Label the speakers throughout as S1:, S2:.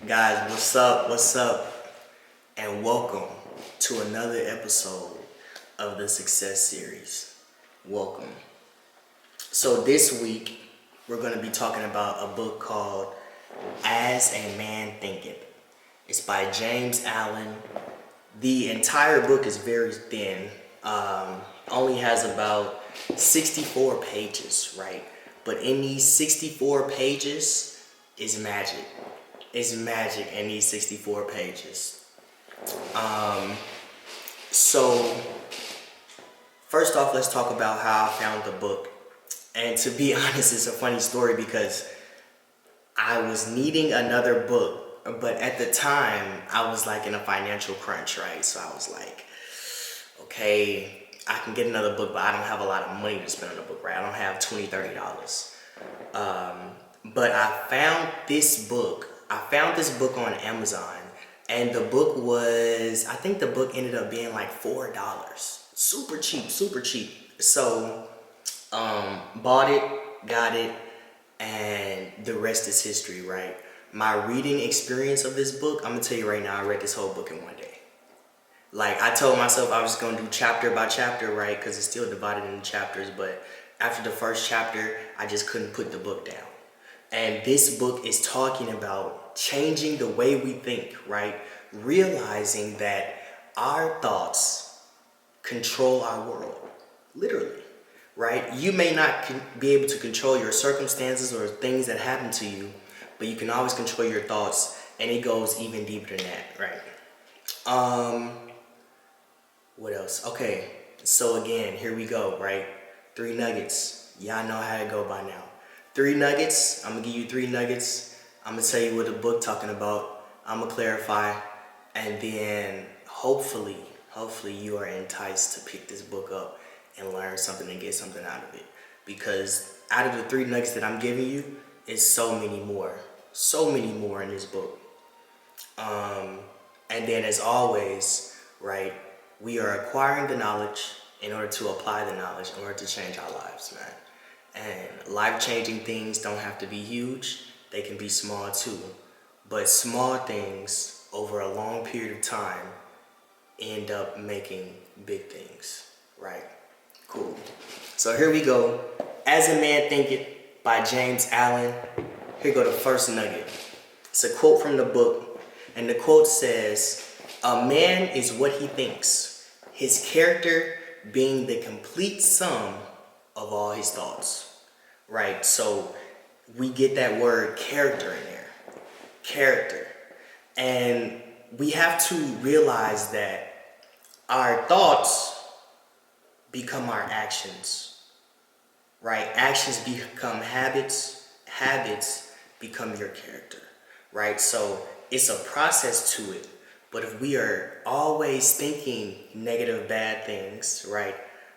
S1: Guys, what's up? What's up? And welcome to another episode of the Success Series. Welcome. So, this week we're going to be talking about a book called As a Man Thinketh. It's by James Allen. The entire book is very thin, only has about 64 pages, right? But in these 64 pages is magic. It's magic in these 64 pages. So, first off, let's talk about how I found the book. And to be honest, it's a funny story because I was needing another book, but at the time, I was like in a financial crunch, right? So I was like, okay, I can get another book, but I don't have a lot of money to spend on a book, right? I don't have $20, $30. But I found this book. I found this book on Amazon, and the book was, I think the book ended up being like $4. Super cheap, super cheap. So, bought it, got it, and the rest is history, right? My reading experience of this book, I'm gonna tell you right now, I read this whole book in one day. Like, I told myself I was gonna do chapter by chapter, right? Because it's still divided into chapters, but after the first chapter, I just couldn't put the book down. And this book is talking about changing the way we think, right? Realizing that our thoughts control our world, literally, right? You may not be able to control your circumstances or things that happen to you, but you can always control your thoughts, and it goes even deeper than that, right? What else? Okay, so again, here we go, right? 3 nuggets. Y'all know how to go by now. 3 nuggets. I'm gonna give you 3 nuggets. I'm gonna tell you what the book talking about. I'm gonna clarify, and then hopefully you are enticed to pick this book up and learn something and get something out of it. Because out of the 3 nuggets that I'm giving you, is so many more in this book. And then as always, right, we are acquiring the knowledge in order to apply the knowledge in order to change our lives, man. And life-changing things don't have to be huge. They can be small too. But small things over a long period of time end up making big things, right? Cool. So here we go. As a Man Thinketh by James Allen. Here go the first nugget. It's a quote from the book. And the quote says, "A man is what he thinks, his character being the complete sum of all his thoughts." Right? So we get that word character in there. Character. And we have to realize that our thoughts become our actions. Right? Actions become habits. Habits become your character. Right? So it's a process to it. But if we are always thinking negative, bad things, right,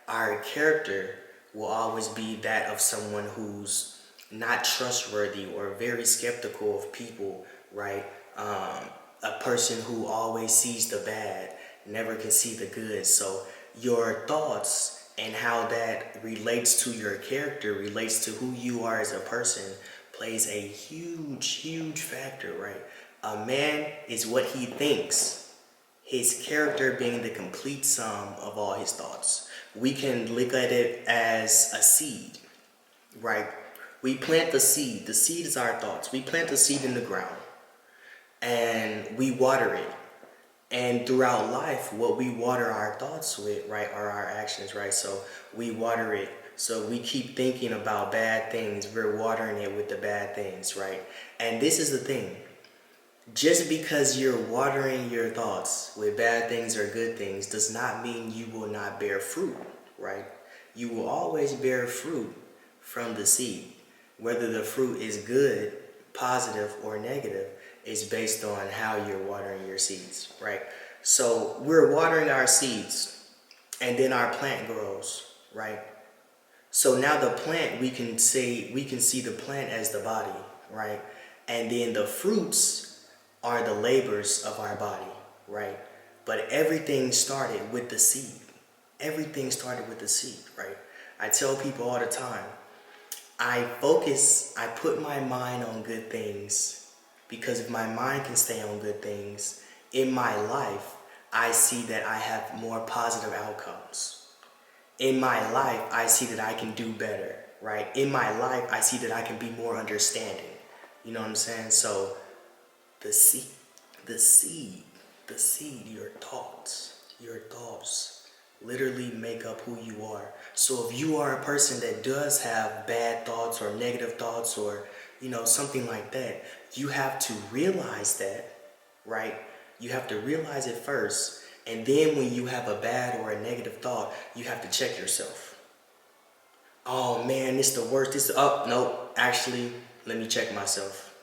S1: our character will always be that of someone who's not trustworthy or very skeptical of people, right? A person who always sees the bad, never can see the good. So your thoughts and how that relates to your character, relates to who you are as a person, plays a huge factor, right? A man is what he thinks, his character being the complete sum of all his thoughts. We can look at it as a seed, right? We plant the seed. The seed is our thoughts. We plant the seed in the ground and we water it. And throughout life, what we water our thoughts with, right, are our actions, right? So we water it. So we keep thinking about bad things. We're watering it with the bad things, right? And this is the thing. Just because you're watering your thoughts with bad things or good things does not mean you will not bear fruit, right? You will always bear fruit from the seed. Whether the fruit is good, positive, or negative is based on how you're watering your seeds, right? So we're watering our seeds and then our plant grows, right? So now the plant, we can see the plant as the body, right? And then the fruits are the labors of our body, right? But everything started with the seed. Everything started with the seed, right? I tell people all the time, I put my mind on good things Because if my mind can stay on good things, in my life, I see that I have more positive outcomes. In my life, I see that I can do better, right? In my life, I see that I can be more understanding. You know what I'm saying? So the seed, the seed, your thoughts literally make up who you are. So if you are a person that does have bad thoughts or negative thoughts or, something like that, you have to realize that, right? You have to realize it first. And then when you have a bad or a negative thought, you have to check yourself. Oh man, this the worst. No, actually, let me check myself.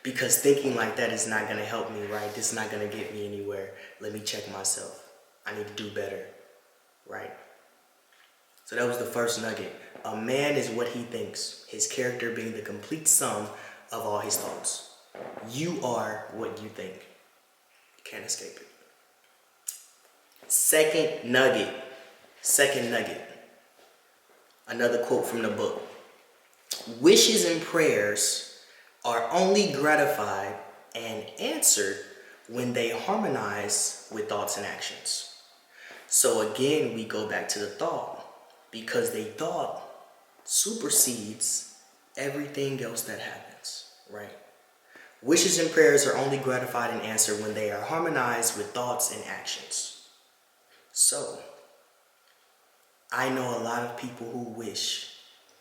S1: Because thinking like that is not going to help me, right? This is not going to get me anywhere. Let me check myself. I need to do better, right? So that was the first nugget. A man is what he thinks, his character being the complete sum of all his thoughts. You are what you think. You can't escape it. Second nugget. Another quote from the book. Wishes and prayers are only gratified and answered when they harmonize with thoughts and actions. So again, we go back to the thought, because the thought supersedes everything else that happens, right? Wishes and prayers are only gratified and answered when they are harmonized with thoughts and actions. So, I know a lot of people who wish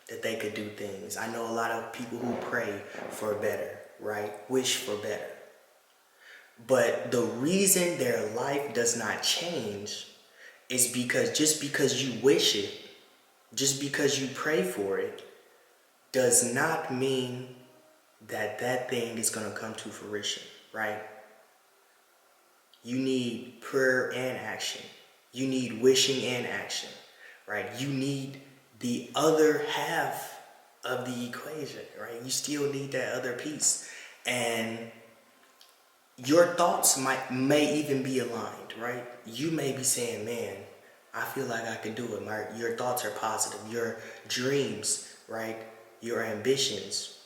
S1: that they could do things. I know a lot of people who pray for better, right? Wish for better. But the reason their life does not change is because just because you wish it, just because you pray for it, does not mean that that thing is going to come to fruition, right? You need prayer and action. You need wishing and action, right? You need the other half of the equation, right? You still need that other piece. And your thoughts may even be aligned, right? You may be saying, man, I feel like I can do it. Your thoughts are positive. Your dreams, right? Your ambitions.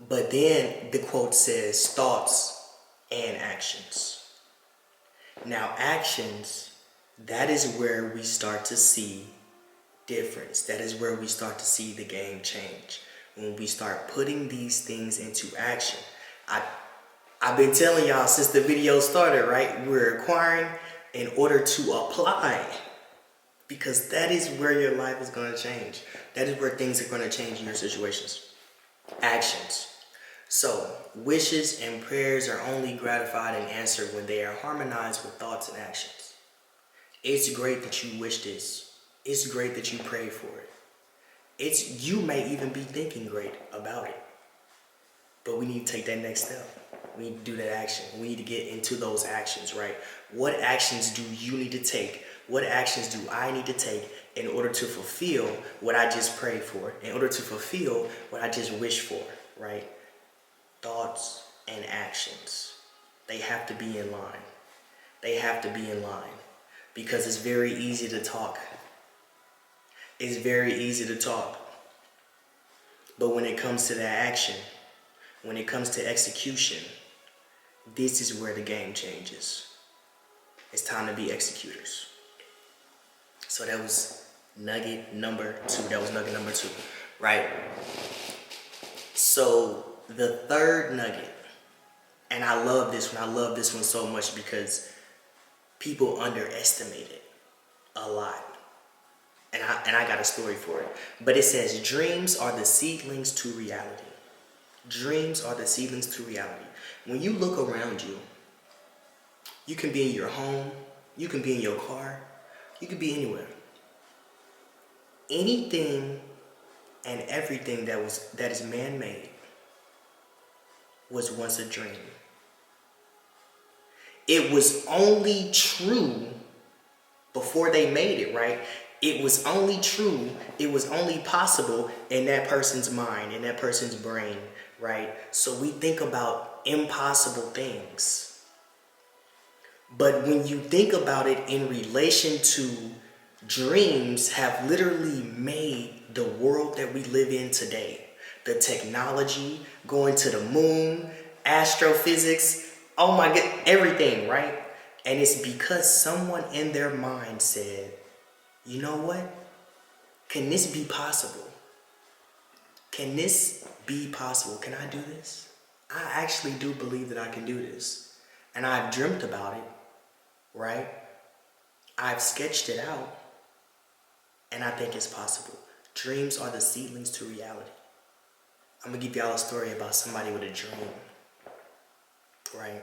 S1: But then the quote says thoughts and actions. Now actions, that is where we start to see difference. That is where we start to see the game change. When we start putting these things into action. I've been telling y'all since the video started, right? We're acquiring in order to apply. Because that is where your life is going to change. That is where things are going to change in your situations. Actions. So, wishes and prayers are only gratified and answered when they are harmonized with thoughts and actions. It's great that you wish this. It's great that you pray for it. You may even be thinking great about it. But we need to take that next step. We need to do that action. We need to get into those actions, right? What actions do you need to take? What actions do I need to take in order to fulfill what I just prayed for? In order to fulfill what I just wished for, right? Thoughts and actions. They have to be in line. They have to be in line. Because it's very easy to talk. It's very easy to talk. But when it comes to that action, when it comes to execution, this is where the game changes. It's time to be executors. So that was nugget number 2. Right? So the third nugget, and I love this one. I love this one so much because people underestimate it a lot. And I got a story for it. But it says, dreams are the seedlings to reality. Dreams are the seedlings to reality. When you look around you, you can be in your home, you can be in your car, you can be anywhere. Anything and everything that is man-made was once a dream. It was only true before they made it, right? It was only true, it was only possible in that person's mind, in that person's brain, right? So we think about impossible things. But when you think about it in relation to dreams have literally made the world that we live in today. The technology, going to the moon, astrophysics, oh my god, everything, right? And it's because someone in their mind said, you know what? Can this be possible? Can this be possible? Can I do this? I actually do believe that I can do this. And I've dreamt about it, right? I've sketched it out, and I think it's possible. Dreams are the seedlings to reality. I'm gonna give y'all a story about somebody with a dream, right?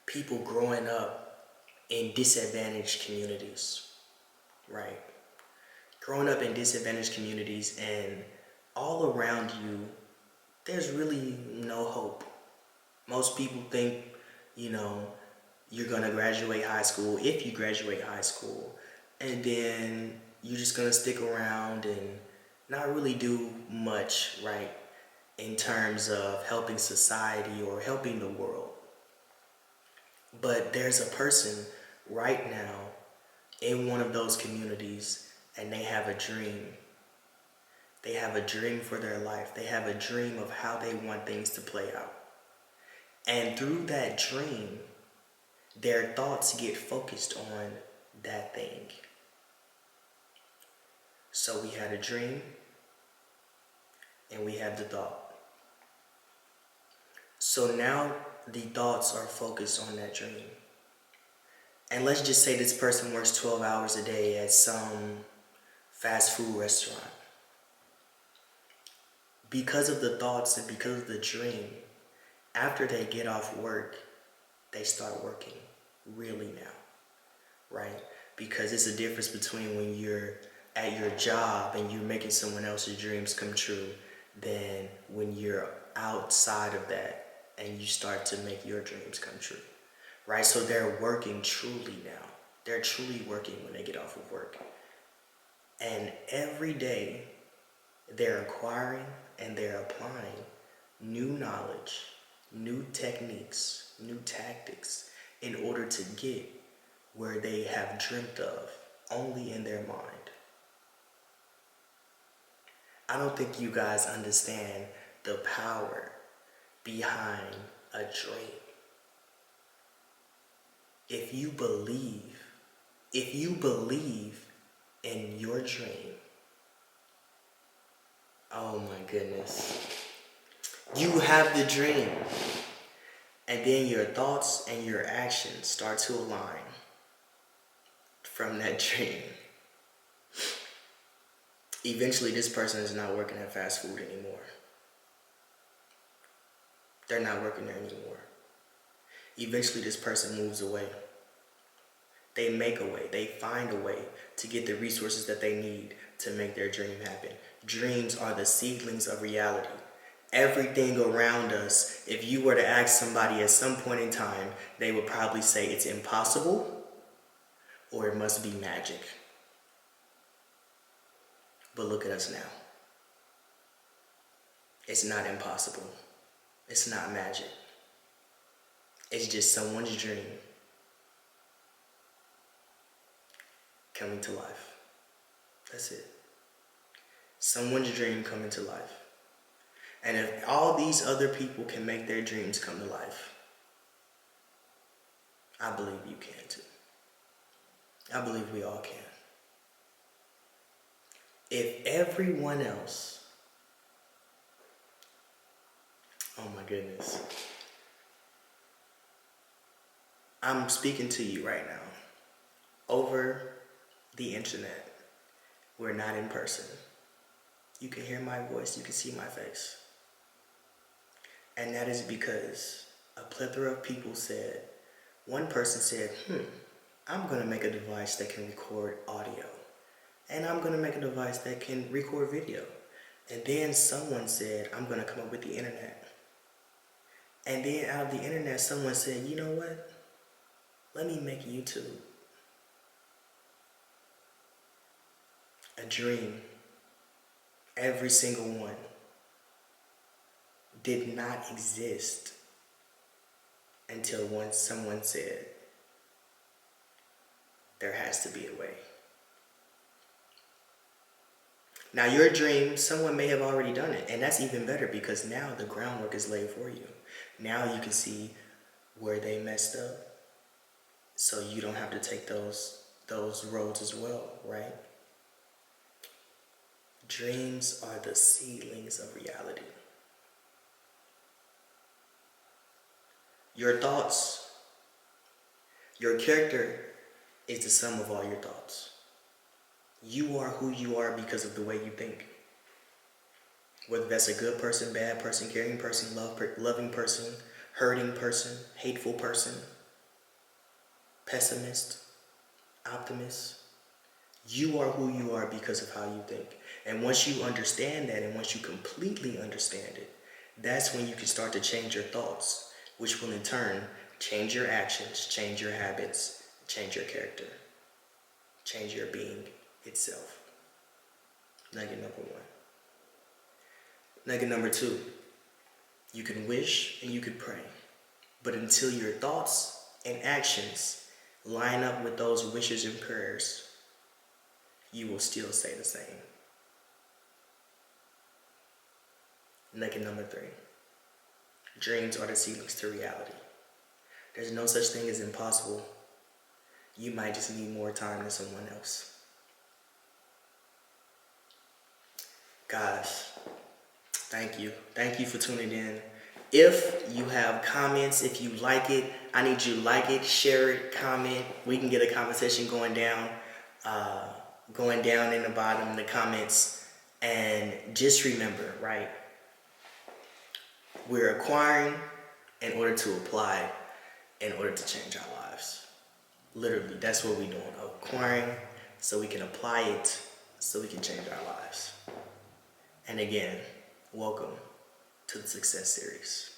S1: People growing up in disadvantaged communities, right? Growing up in disadvantaged communities, and all around you, there's really no hope. Most people think, you know, you're gonna graduate high school, if you graduate high school, and then you're just gonna stick around and not really do much, right, in terms of helping society or helping the world. But there's a person right now in one of those communities, and they have a dream. They have a dream for their life. They have a dream of how they want things to play out. And through that dream, their thoughts get focused on that thing. So we had a dream, and we had the thought. So now the thoughts are focused on that dream. And let's just say this person works 12 hours a day at some fast food restaurant. Because of the thoughts and because of the dream, after they get off work, they start working really now, right? Because it's a difference between when you're at your job and you're making someone else's dreams come true than when you're outside of that and you start to make your dreams come true, right? So they're working truly now. They're truly working when they get off of work. And every day they're acquiring and they're applying new knowledge, new techniques, new tactics in order to get where they have dreamt of only in their mind. I don't think you guys understand the power behind a dream. If you believe in your dream, oh my goodness, you have the dream, and then your thoughts and your actions start to align from that dream. Eventually, this person is not working at fast food anymore. They're not working there anymore. Eventually, this person moves away. They make a way. They find a way to get the resources that they need to make their dream happen. Dreams are the seedlings of reality. Everything around us, if you were to ask somebody at some point in time, they would probably say it's impossible or it must be magic. But look at us now. It's not impossible. It's not magic. It's just someone's dream coming to life. That's it. Someone's dream coming to life. And if all these other people can make their dreams come to life, I believe you can too. I believe we all can. If everyone else, oh my goodness, I'm speaking to you right now over the internet. We're not in person. You can hear my voice, you can see my face. And that is because a plethora of people said, one person said, I'm going to make a device that can record audio. And I'm going to make a device that can record video. And then someone said, I'm going to come up with the internet. And then out of the internet, someone said, you know what? Let me make YouTube. A dream. Every single one did not exist until once someone said, there has to be a way. Now, your dream, someone may have already done it, and that's even better because now the groundwork is laid for you. Now you can see where they messed up, so you don't have to take those roads as well, right? Dreams are the seedlings of reality. Your thoughts, your character is the sum of all your thoughts. You are who you are because of the way you think. Whether that's a good person, bad person, caring person, loving person, hurting person, hateful person, pessimist, optimist. You are who you are because of how you think. And once you understand that, and once you completely understand it, that's when you can start to change your thoughts, which will in turn change your actions, change your habits, change your character, change your being itself. Nugget number one. Nugget number two, you can wish and you can pray, but until your thoughts and actions line up with those wishes and prayers, you will still stay the same. Nugget number three, dreams are the seedlings to reality. There's no such thing as impossible. You might just need more time than someone else. Guys, thank you. Thank you for tuning in. If you have comments, if you like it, I need you to like it, share it, comment. We can get a conversation going down in the bottom in the comments. And just remember, right? We're acquiring in order to apply, in order to change our lives. Literally, that's what we're doing. Acquiring so we can apply it, so we can change our lives. And again, welcome to the Success Series.